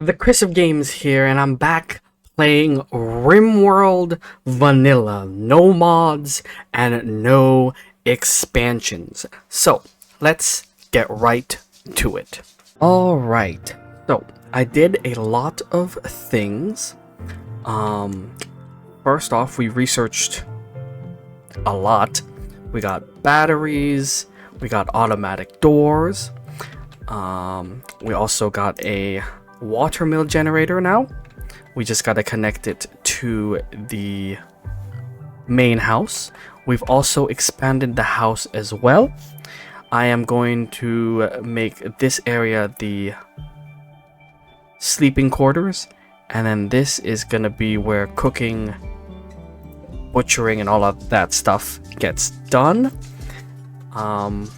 The Chris of Games here, and I'm back playing Rimworld Vanilla. No mods and no expansions. So, let's get right to it. Alright, so I did a lot of things. First off, we researched a lot. We got batteries, we got automatic doors. We also got a watermill generator now. We just got to connect it to the main house. We've also expanded the house as well. I am going to make this area the sleeping quarters, and then this is going to be where cooking, butchering, and all of that stuff gets done. I'm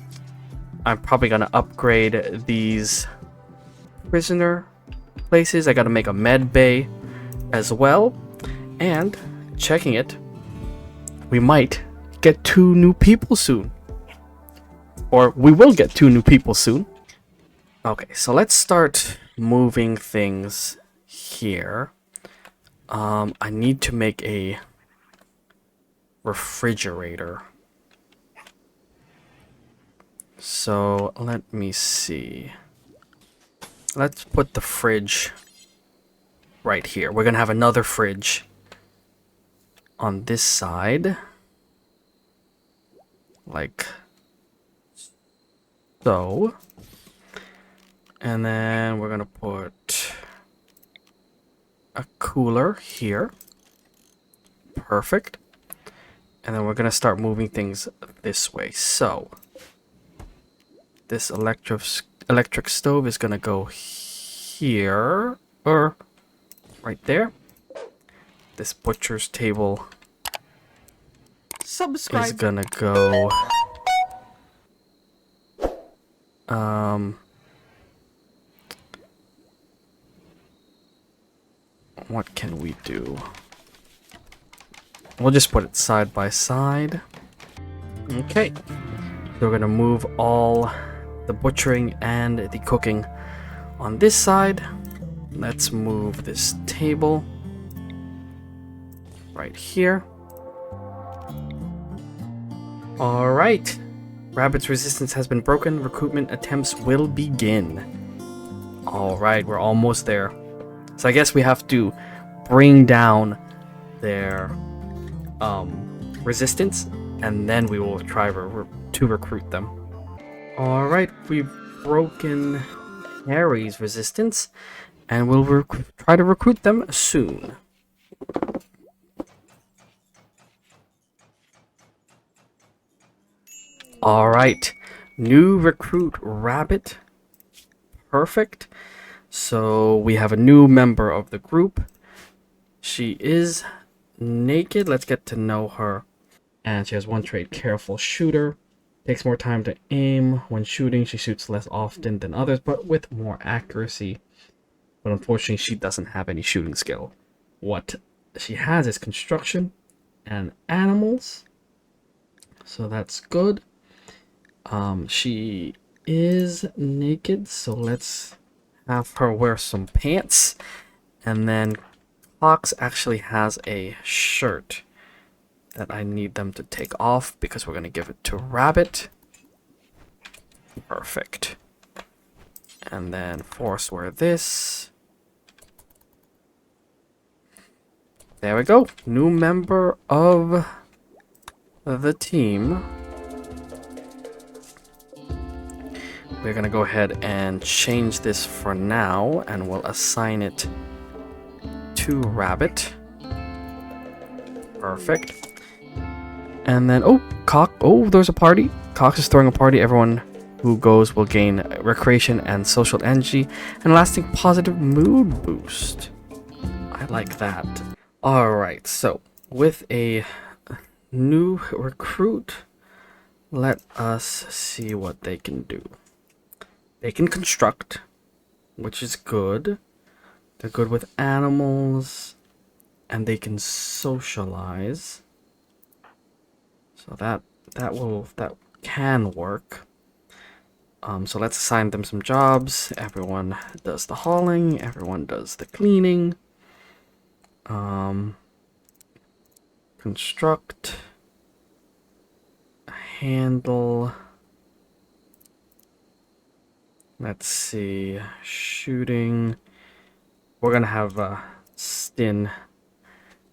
probably going to upgrade these prisoner places. I got to make a med bay as well. And checking it, we might get 2 new people soon. Or we will get 2 new people soon. Okay, so let's start moving things here. I need to make a refrigerator. So let me see. Let's put the fridge right here. We're gonna have another fridge on this side, like so. And then we're gonna put a cooler here. Perfect. And then we're gonna start moving things this way. So this electric stove is gonna go here, or right there. This butcher's table is gonna go what can we do? We'll just put it side by side. Okay, so we're gonna move all the butchering and the cooking on this side. Let's move this table right here. Alright, Rabbit's resistance has been broken. Recruitment attempts will begin. Alright, we're almost there. So I guess we have to bring down their resistance, and then we will try to recruit them. Alright, we've broken Harry's resistance, and we'll try to recruit them soon. Alright, new recruit Rabbit. Perfect. So we have a new member of the group. She is naked. Let's get to know her. And she has one trait, careful shooter. Takes more time to aim when shooting. She shoots less often than others, but with more accuracy. But unfortunately, she doesn't have any shooting skill. What she has is construction and animals. So that's good. She is naked, so let's have her wear some pants. And then Fox actually has a shirt that I need them to take off because we're going to give it to Rabbit. Perfect. And then Force wear this. There we go. New member of the team. We're going to go ahead and change this for now, and we'll assign it to Rabbit. Perfect. And then, oh, Cock. Oh, there's a party. Cox is throwing a party. Everyone who goes will gain recreation and social energy and lasting positive mood boost. I like that. Alright, so with a new recruit, let us see what they can do. They can construct, which is good. They're good with animals, and they can socialize. So that can work. So let's assign them some jobs. Everyone does the hauling. Everyone does the cleaning. Construct. Handle. Let's see. Shooting. We're gonna have Stin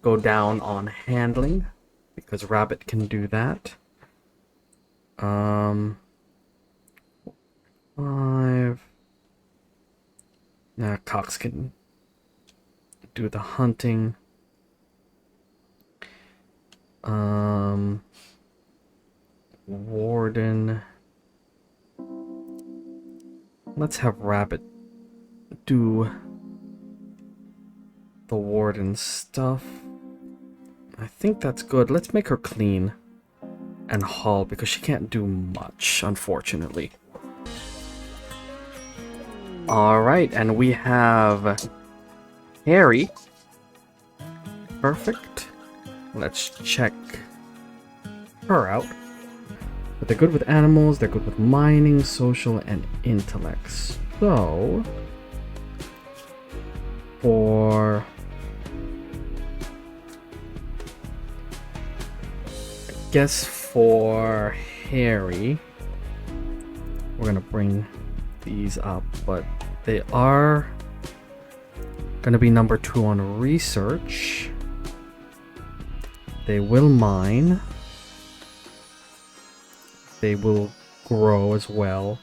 go down on handling because Rabbit can do that. 5. Now Cox can do the hunting. Warden. Let's have Rabbit do the warden stuff. I think that's good. Let's make her clean and haul because she can't do much, unfortunately. Alright, and we have Harry. Perfect. Let's check her out. But they're good with animals, they're good with mining, social, and intellect. So, I guess for Harry, we're gonna bring these up, but they are gonna be number 2 on research. They will mine. They will grow as well.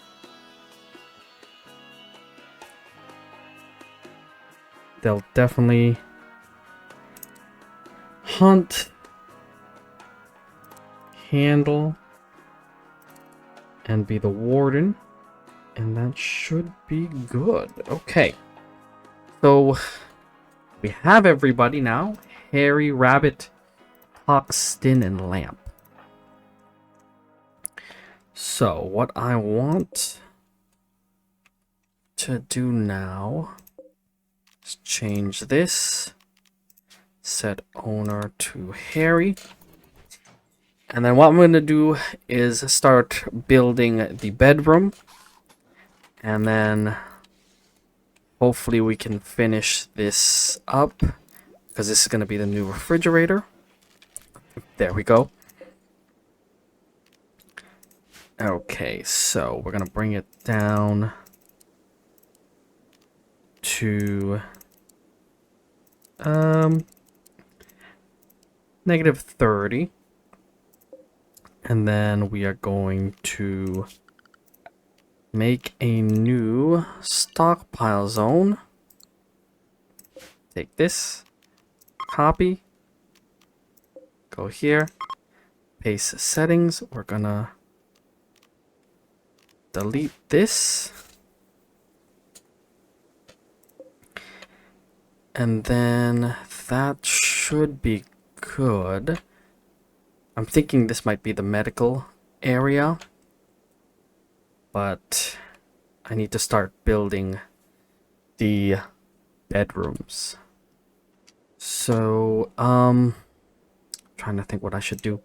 They'll definitely hunt, handle, and be the warden. And that should be good. Okay. So we have everybody now. Harry, Rabbit, Cox, Stin, and Lamp. So what I want to do now is change this. Set owner to Harry. And then what I'm going to do is start building the bedroom. And then hopefully we can finish this up because this is going to be the new refrigerator. There we go. Okay, so we're going to bring it down to -30. And then we are going to make a new stockpile zone. Take this, copy, go here, paste settings. We're gonna delete this. And then that should be good. I'm thinking this might be the medical area. But I need to start building the bedrooms. So, trying to think what I should do.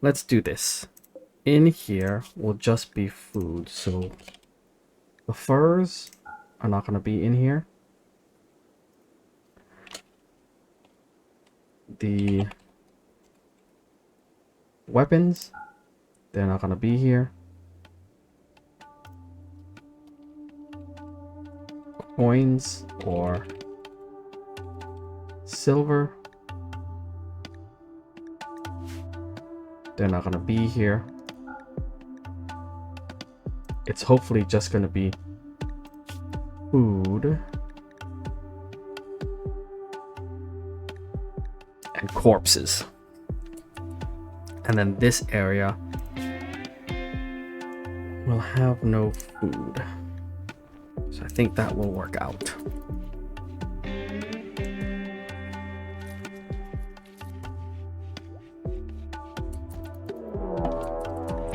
Let's do this. In here will just be food. So the furs are not going to be in here. The weapons, they're not going to be here. Coins or silver, they're not going to be here. It's hopefully just going to be food and corpses. And then this area will have no food. So I think that will work out.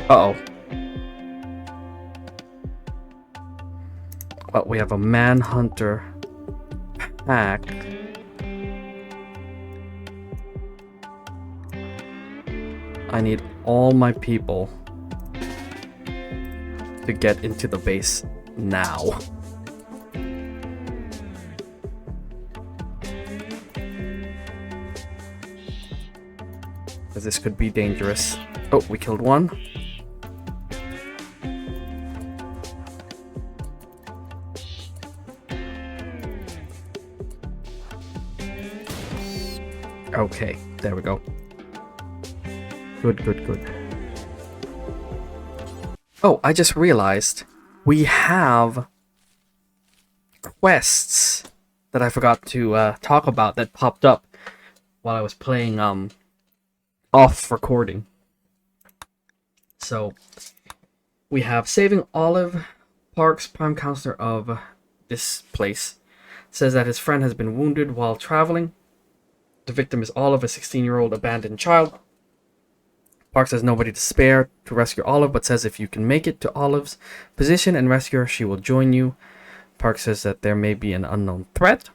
Uh-oh. Well, we have a manhunter pack. I need all my people to get into the base now. Because this could be dangerous. Oh, we killed one. Okay, there we go. Good, good, good. Oh, I just realized we have quests that I forgot to talk about that popped up while I was playing off recording. So we have saving Olive, Park's prime counselor of this place, says that his friend has been wounded while traveling. The victim is Olive, a 16-year-old abandoned child. Park says nobody to spare to rescue Olive, but says if you can make it to Olive's position and rescue her, she will join you. Park says that there may be an unknown threat,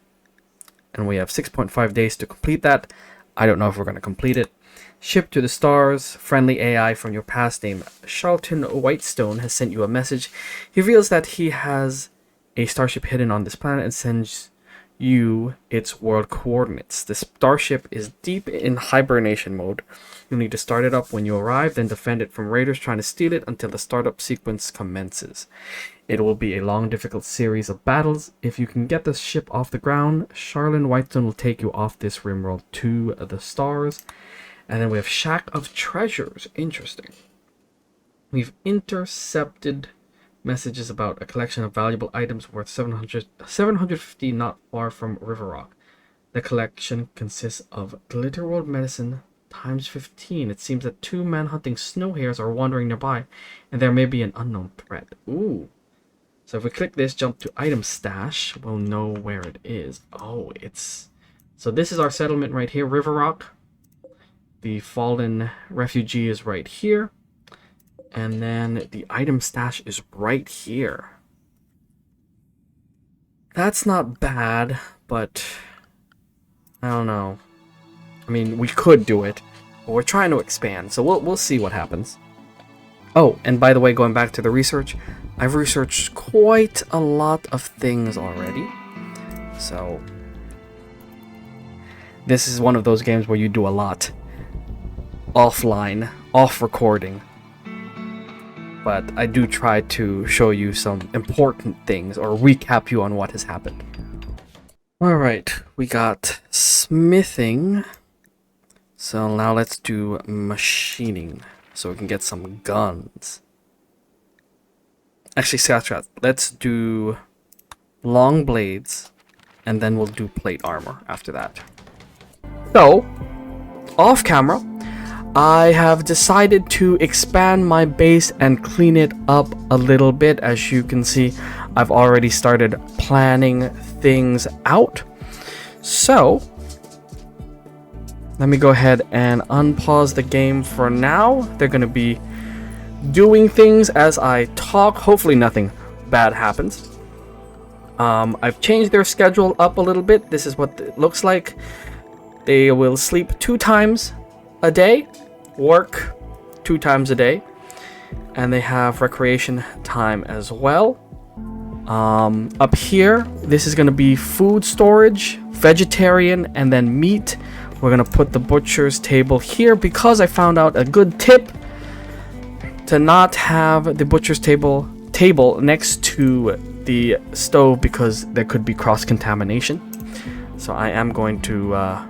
and we have 6.5 days to complete that. I don't know if we're going to complete it. Ship to the stars. Friendly AI from your past named Charlton Whitestone has sent you a message. He reveals that he has a starship hidden on this planet and sends you its world coordinates. The starship is deep in hibernation mode. You'll need to start it up when you arrive, then defend it from raiders trying to steal it until the startup sequence commences. It will be a long, difficult series of battles. If you can get the ship off the ground, Charlton Whitestone will take you off this Rimworld to the stars. And then we have Shack of Treasures. Interesting. We've intercepted messages about a collection of valuable items worth 750 not far from River Rock. The collection consists of Glitter World medicine times 15. It seems that 2 men hunting snow hares are wandering nearby, and there may be an unknown threat. Ooh. So if we click this, jump to item stash, we'll know where it is. Oh, it's... So this is our settlement right here, River Rock. The fallen refugee is right here. And then the item stash is right here. That's not bad, but I don't know. I mean, we could do it, but we're trying to expand, so we'll see what happens. Oh, and by the way, going back to the research, I've researched quite a lot of things already. So this is one of those games where you do a lot offline, off recording. But I do try to show you some important things or recap you on what has happened. Alright, we got smithing. So now let's do machining so we can get some guns. Actually, scratch that. Let's do long blades and then we'll do plate armor after that. So, off camera, I have decided to expand my base and clean it up a little bit. As you can see, I've already started planning things out. So, let me go ahead and unpause the game for now. They're going to be doing things as I talk. Hopefully nothing bad happens. I've changed their schedule up a little bit. This is what it looks like. They will sleep 2 times a day, work 2 times a day, and they have recreation time as well. Up here, this is going to be food storage, vegetarian, and then meat. We're going to put the butcher's table here because I found out a good tip to not have the butcher's table next to the stove because there could be cross-contamination. So I am going to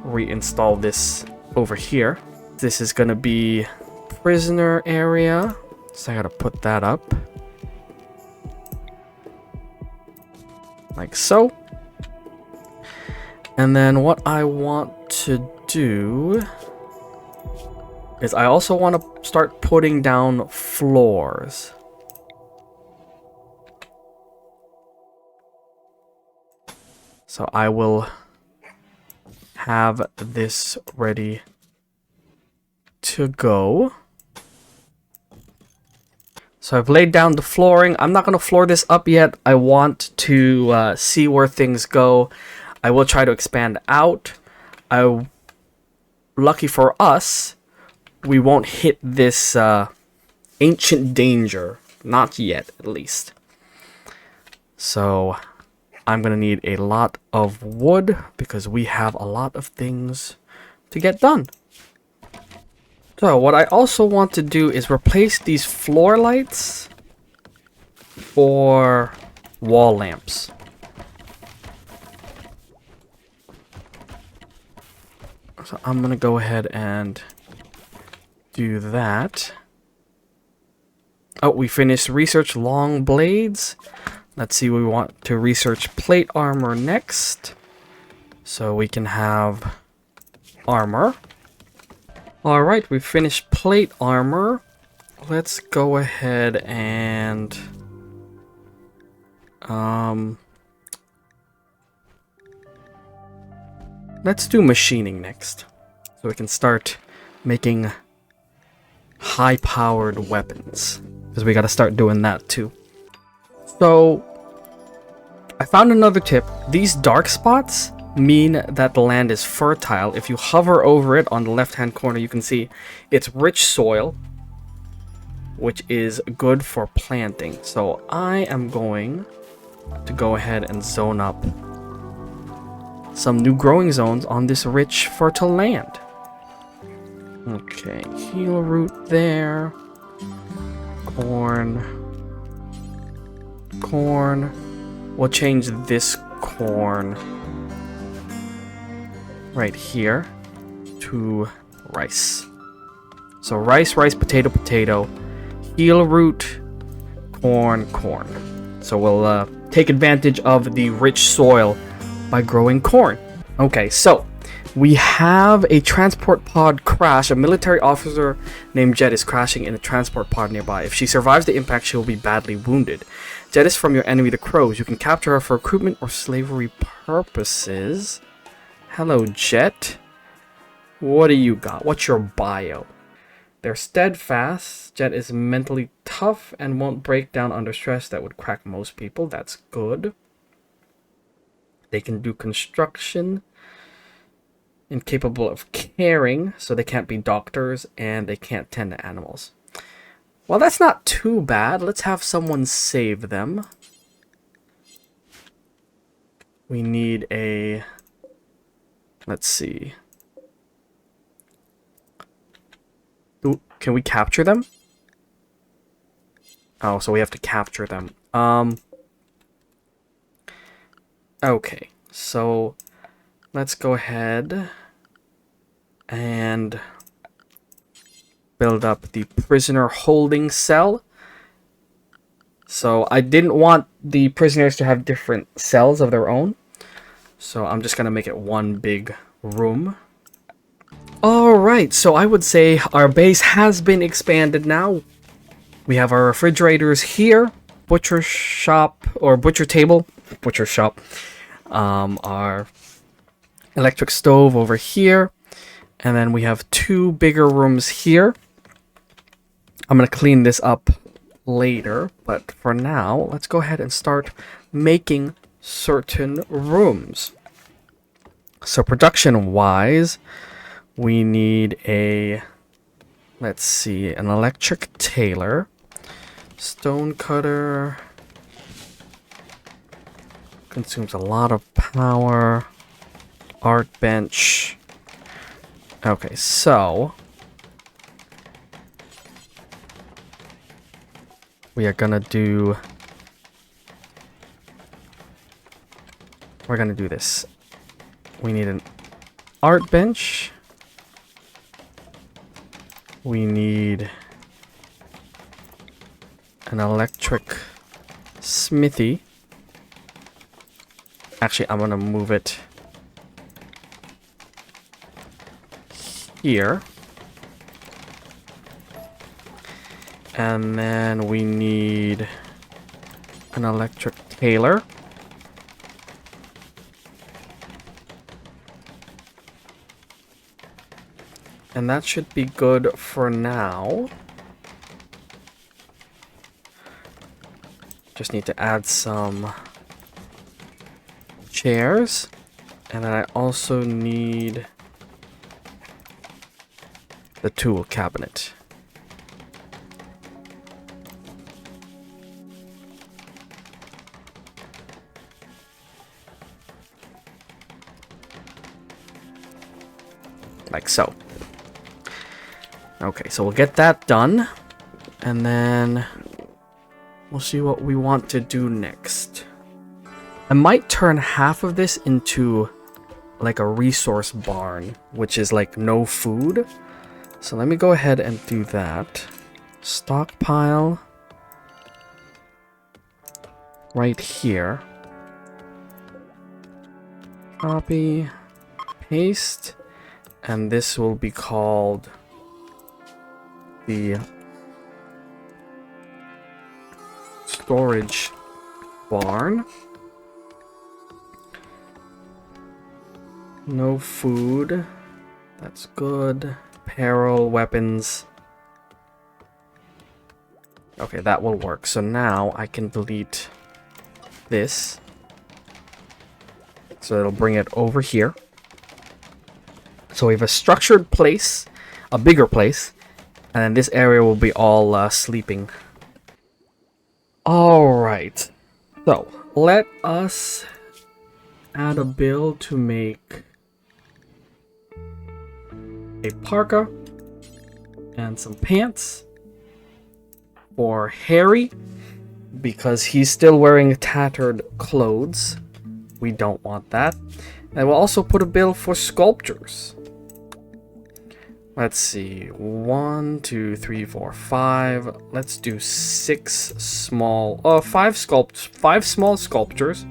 reinstall this over here. This is going to be prisoner area, so I gotta put that up like so. And then what I want to do is I also want to start putting down floors. So I will have this ready to go. So I've laid down the flooring. I'm not going to floor this up yet. I want to see where things go. I will try to expand out. Lucky for us, we won't hit this ancient danger Not yet, at least. So I'm going to need a lot of wood because we have a lot of things to get done. So what I also want to do is replace these floor lights for wall lamps. So I'm going to go ahead and do that. Oh, we finished research long blades. Let's see, we want to research plate armor next. So we can have armor. Alright, we finished plate armor. Let's go ahead and... let's do machining next. So we can start making high-powered weapons. Because we gotta start doing that too. So, I found another tip. These dark spots mean that the land is fertile. If you hover over it on the left-hand corner, you can see it's rich soil, which is good for planting. So I am going to go ahead and zone up some new growing zones on this rich, fertile land. Okay, heel root there. Corn. We'll change this corn right here to rice. So rice, potato, potato, heel root, corn. So we'll take advantage of the rich soil by growing corn. Okay, so we have a transport pod crash. A military officer named Jet is crashing in a transport pod nearby. If she survives the impact, she will be badly wounded. Jet is from your enemy, the Crows. You can capture her for recruitment or slavery purposes. Hello, Jet. What do you got? What's your bio? They're steadfast. Jet is mentally tough and won't break down under stress. That would crack most people. That's good. They can do construction. Incapable of caring, so they can't be doctors, and they can't tend to animals. Well, that's not too bad. Let's have someone save them. We need a... let's see. Ooh, can we capture them? Oh, so we have to capture them. Okay, so let's go ahead and build up the prisoner holding cell. So I didn't want the prisoners to have different cells of their own. So I'm just going to make it one big room. Alright, so I would say our base has been expanded now. We have our refrigerators here. Butcher shop, or butcher table. Butcher shop. Our electric stove over here. And then we have two bigger rooms here. I'm going to clean this up later, but for now, let's go ahead and start making certain rooms. So production-wise, we need a, let's see, an electric tailor, stone cutter, consumes a lot of power, art bench. Okay, so we are gonna do, we're gonna do this. We need an art bench. We need an electric smithy. Actually, I'm gonna move it here. And then we need an electric tailor. And that should be good for now. Just need to add some chairs. And then I also need the tool cabinet. like so. Okay, so we'll get that done, and then we'll see what we want to do next. I might turn half of this into like a resource barn, which is like no food. So let me go ahead and do that. Stockpile right here. Copy, paste, and this will be called the storage barn. No food. That's good. Apparel, weapons. Okay, that will work. So now I can delete this. So it'll bring it over here. So we have a structured place, a bigger place, and then this area will be all sleeping. Alright. So, let us add a build to make a parka and some pants for Harry, because he's still wearing tattered clothes. We don't want that. And we'll also put a build for sculptures. Let's see. 1, 2, 3, 4, 5. Let's do 6 small... 5 small sculptures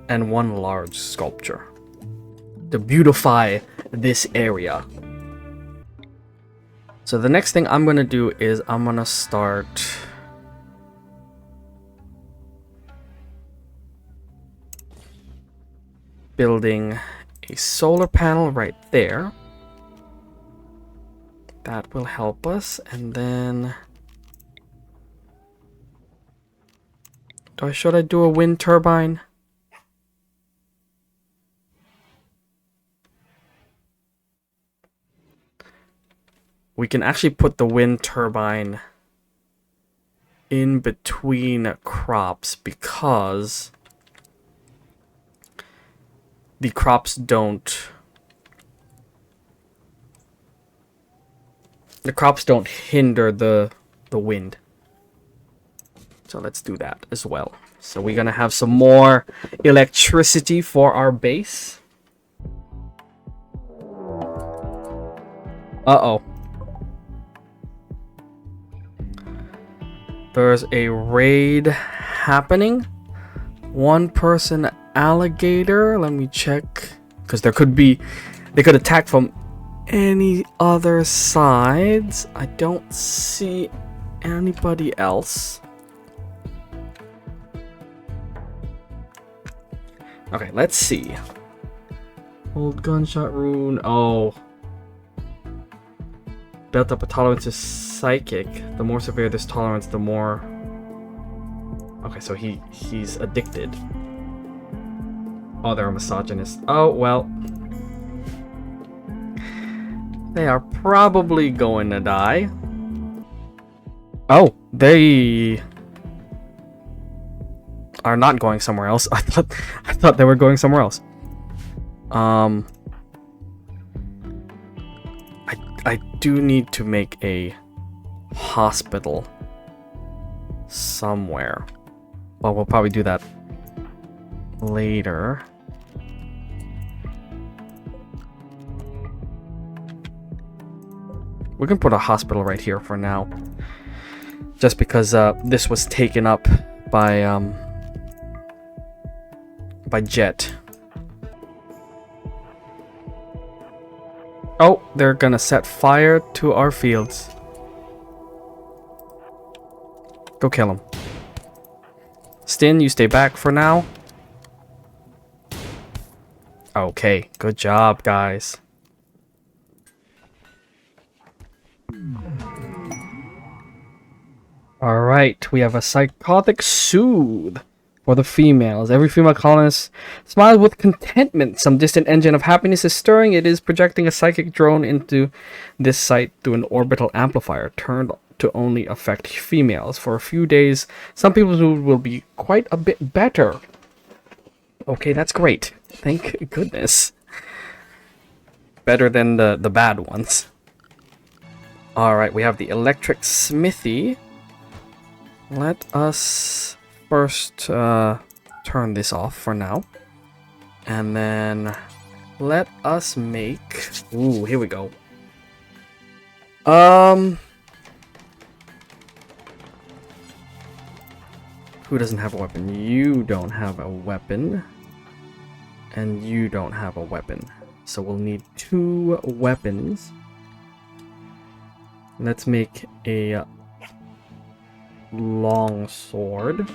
and 1 large sculpture to beautify this area. So the next thing I'm going to do is I'm going to start building a solar panel right there. That will help us. And then should I do a wind turbine? We can actually put the wind turbine in between crops because the crops don't hinder the wind. So let's do that as well. So we're gonna have some more electricity for our base. Uh-oh. There's a raid happening. 1 person alligator. Let me check. Because they could attack from any other sides. I don't see anybody else. Okay, let's see. Old gunshot rune. Oh. Built up a tolerance to psychic. The more severe this tolerance, the more... Okay, so he's addicted. Oh, they're a misogynist. Oh, well. They are probably going to die. Oh, they are not going somewhere else. I thought they were going somewhere else. I do need to make a hospital somewhere. Well, we'll probably do that later. We can put a hospital right here for now. Just because this was taken up by Jet. Oh, they're gonna set fire to our fields. Go kill him. Stin, you stay back for now. Okay, good job, guys. Alright, we have a psychotic soothe for the females. Every female colonist smiles with contentment. Some distant engine of happiness is stirring. It is projecting a psychic drone into this site through an orbital amplifier turned to only affect females. For a few days, some people's mood will be quite a bit better. Okay, that's great. Thank goodness. better than the bad ones. Alright, we have the electric smithy. Let us first turn this off for now. And then let us make... Ooh, here we go. Who doesn't have a weapon? You don't have a weapon. And you don't have a weapon. So we'll need 2 weapons. Let's make a long sword.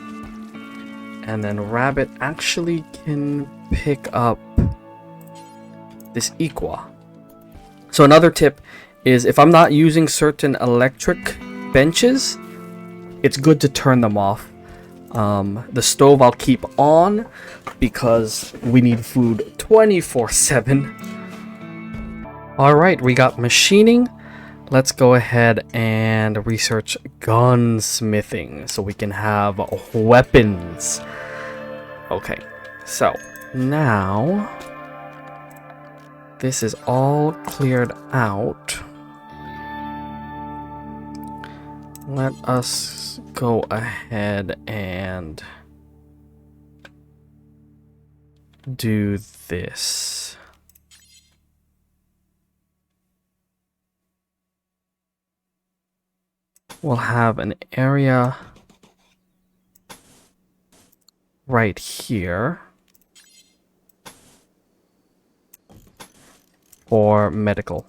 And then Rabbit actually can pick up this Equa. So another tip is if I'm not using certain electric benches, it's good to turn them off. The stove I'll keep on because we need food 24/7. Alright, we got machining. Let's go ahead and research gunsmithing so we can have weapons. Okay, so now this is all cleared out. Let us go ahead and do this. We'll have an area right here for medical.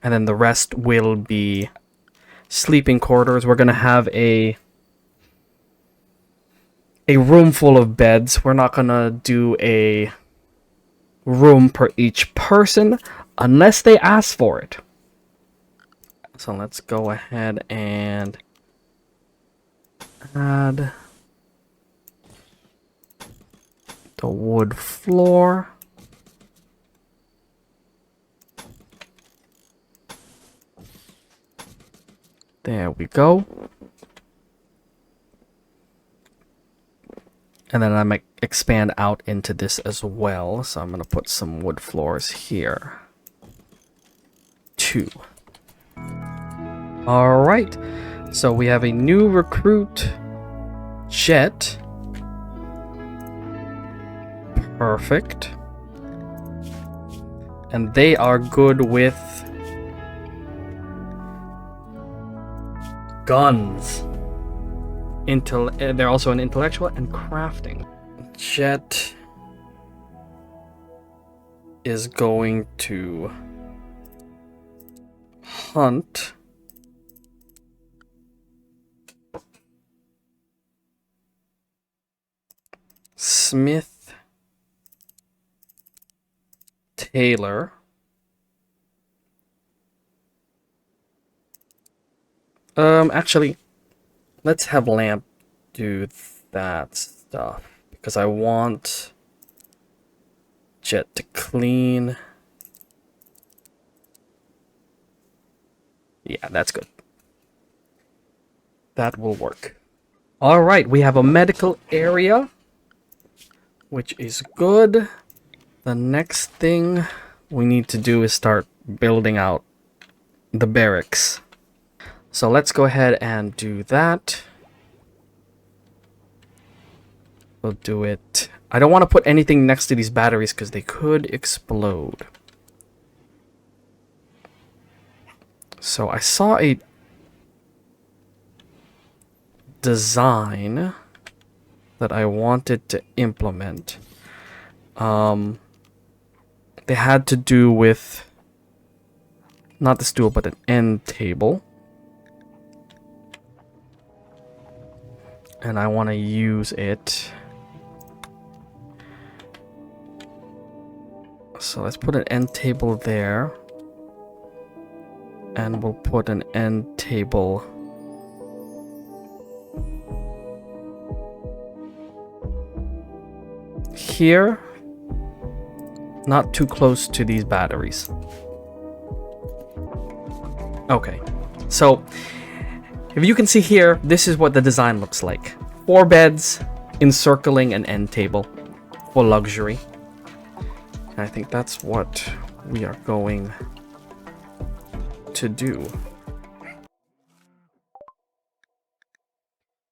And then the rest will be sleeping quarters. We're going to have a room full of beds. We're not going to do a room per each person unless they ask for it. So let's go ahead and add the wood floor. There we go. And then I might expand out into this as well. So I'm going to put some wood floors here. 2. Alright. So we have a new recruit, Jet. Perfect. And they are good with guns. They're also an intellectual and crafting. Jet is going to hunt. Smith, Taylor. Actually, let's have Lamp do that stuff because I want Jet to clean. Yeah, that's good. That will work. All right, we have a medical area, which is good. The next thing we need to do is start building out the barracks. So let's go ahead and do that. We'll do it. I don't want to put anything next to these batteries because they could explode. So I saw a design that I wanted to implement. They had to do with not the stool, but an end table. And I want to use it. So let's put an end table there. And we'll put an end table here. Not too close to these batteries. Okay. So If you can see here, this is what the design looks like. 4 beds encircling an end table for luxury. And I think that's what we are going to do.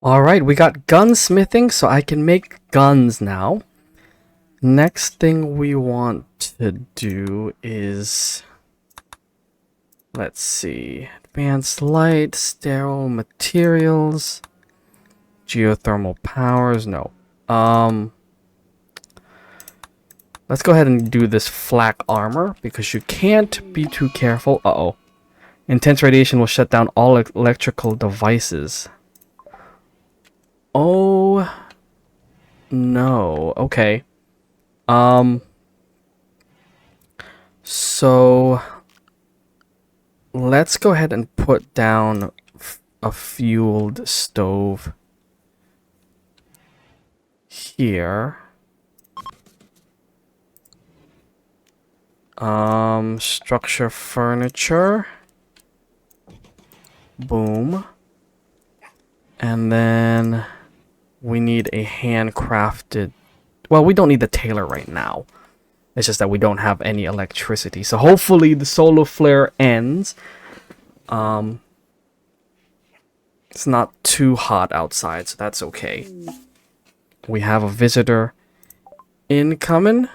Alright, we got gunsmithing, so I can make guns now. Next thing we want to do is... let's see. Advanced light, sterile materials, geothermal powers, no. Let's go ahead and do this flak armor, because you can't be too careful. Uh-oh. Intense radiation will shut down all electrical devices. Oh no. Okay. So let's go ahead and put down a fueled stove here. Structure furniture. Boom. And then we need a handcrafted... well, we don't need the tailor right now. It's just that we don't have any electricity. So hopefully the solar flare ends. It's not too hot outside, so that's okay. We have a visitor incoming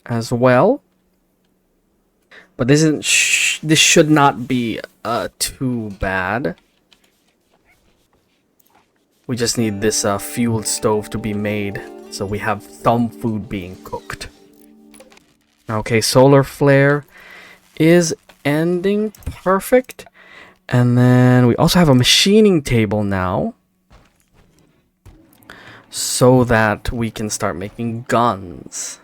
as well. But this isn't this should not be too bad. We just need this fueled stove to be made, so we have some food being cooked. Okay, solar flare is ending. Perfect. And then we also have a machining table now, so that we can start making guns.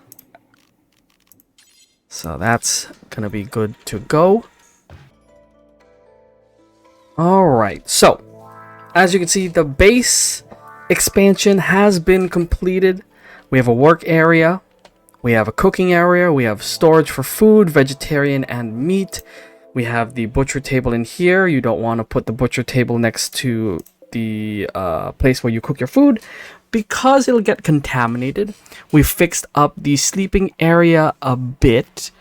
So that's gonna be good to go. Alright, so as you can see, the base expansion has been completed. We have a work area, we have a cooking area, we have storage for food, vegetarian and meat. We have the butcher table in here. You don't want to put the butcher table next to the place where you cook your food, because it'll get contaminated. We fixed up the sleeping area a bit.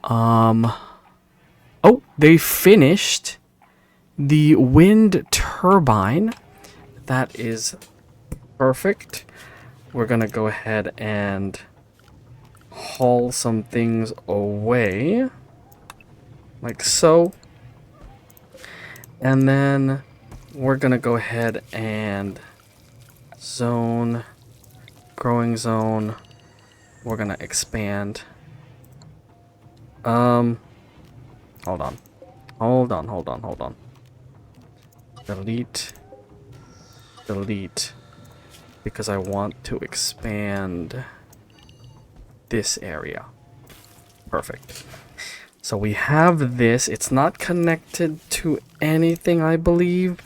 Oh, they finished the wind turbine. That is perfect. We're gonna go ahead and haul some things away, like so. And then we're gonna go ahead and zone, growing zone. We're gonna expand. Hold on. Delete. Because I want to expand this area. Perfect. So we have this. It's not connected to anything, I believe.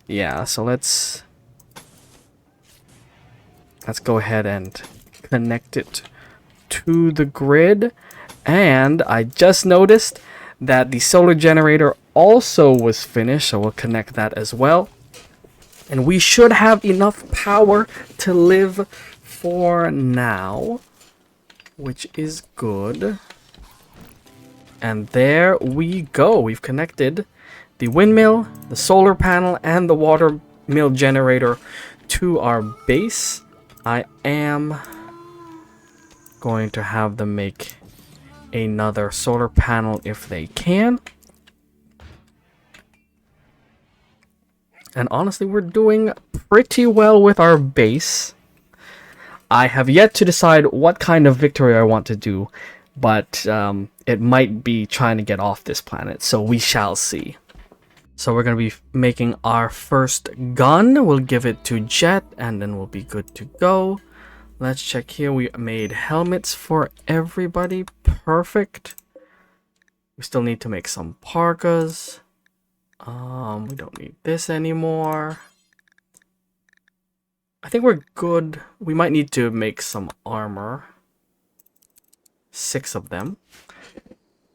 Yeah, so let's go ahead and connect it to the grid. And I just noticed that the solar generator also was finished, so we'll connect that as well. And we should have enough power to live for now, which is good. And there we go. We've connected the windmill, the solar panel, and the water mill generator to our base. I am going to have them make another solar panel if they can. And honestly, we're doing pretty well with our base. I have yet to decide what kind of victory I want to do, but it might be trying to get off this planet, so we shall see. So we're going to be making our first gun. We'll give it to Jet, and then we'll be good to go. Let's check here. We made helmets for everybody. Perfect. We still need to make some parkas. We don't need this anymore. I think we're good. We might need to make some armor. 6 of them.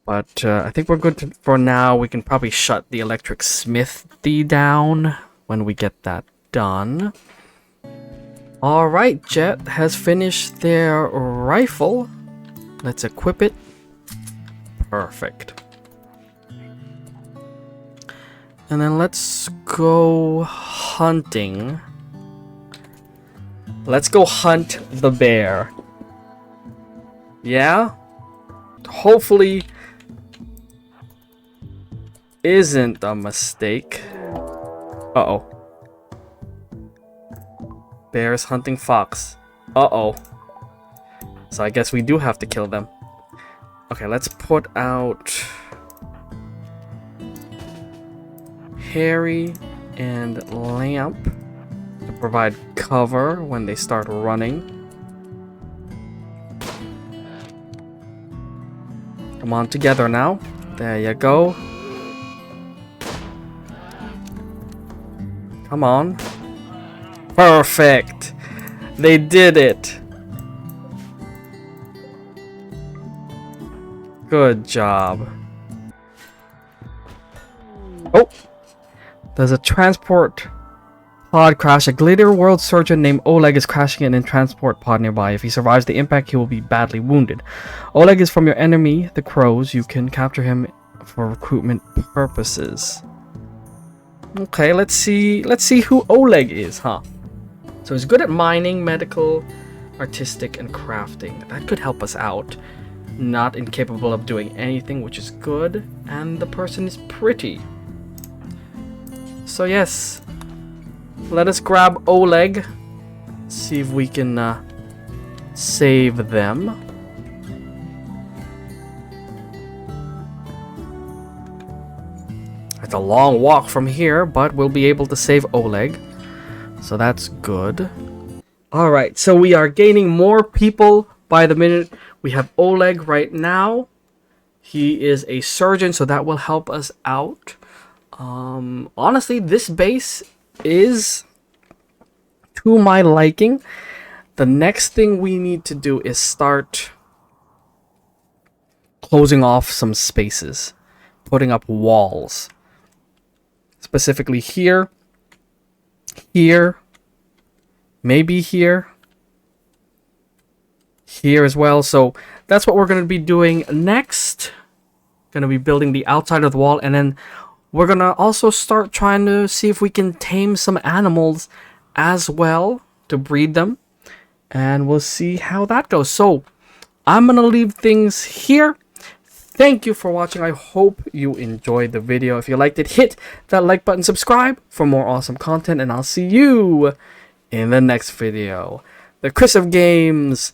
But I think we're good for now. We can probably shut the electric smithy down when we get that done. Alright, Jet has finished their rifle. Let's equip it. Perfect. And then let's go hunting. Let's go hunt the bear. Yeah? Hopefully isn't a mistake. Uh-oh. Bears hunting fox. Uh-oh. So I guess we do have to kill them. Okay, let's put out Harry and Lamp to provide cover when they start running. Come on, together now. There you go. Come on. Perfect. They did it. Good job. Oh! There's a transport pod crash. A Glitter World surgeon named Oleg is crashing in a transport pod nearby. If he survives the impact, he will be badly wounded. Oleg is from your enemy, the Crows. You can capture him for recruitment purposes. Okay, let's see who Oleg is, huh? So he's good at mining, medical, artistic, and crafting. That could help us out. Not incapable of doing anything, which is good. And the person is pretty. So yes, let us grab Oleg. See if we can save them. It's a long walk from here, but we'll be able to save Oleg. So that's good. Alright, so we are gaining more people by the minute. We have Oleg right now. He is a surgeon, so that will help us out. Honestly, this base is to my liking. The next thing we need to do is start closing off some spaces. Putting up walls. Specifically here. Here. Maybe here. Here as well. So that's what we're going to be doing next. Going to be building the outside of the wall. And then we're going to also start trying to see if we can tame some animals as well. To breed them. And we'll see how that goes. So I'm going to leave things here. Thank you for watching. I hope you enjoyed the video. If you liked it, hit that like button, subscribe for more awesome content, and I'll see you in the next video. The Chris of Games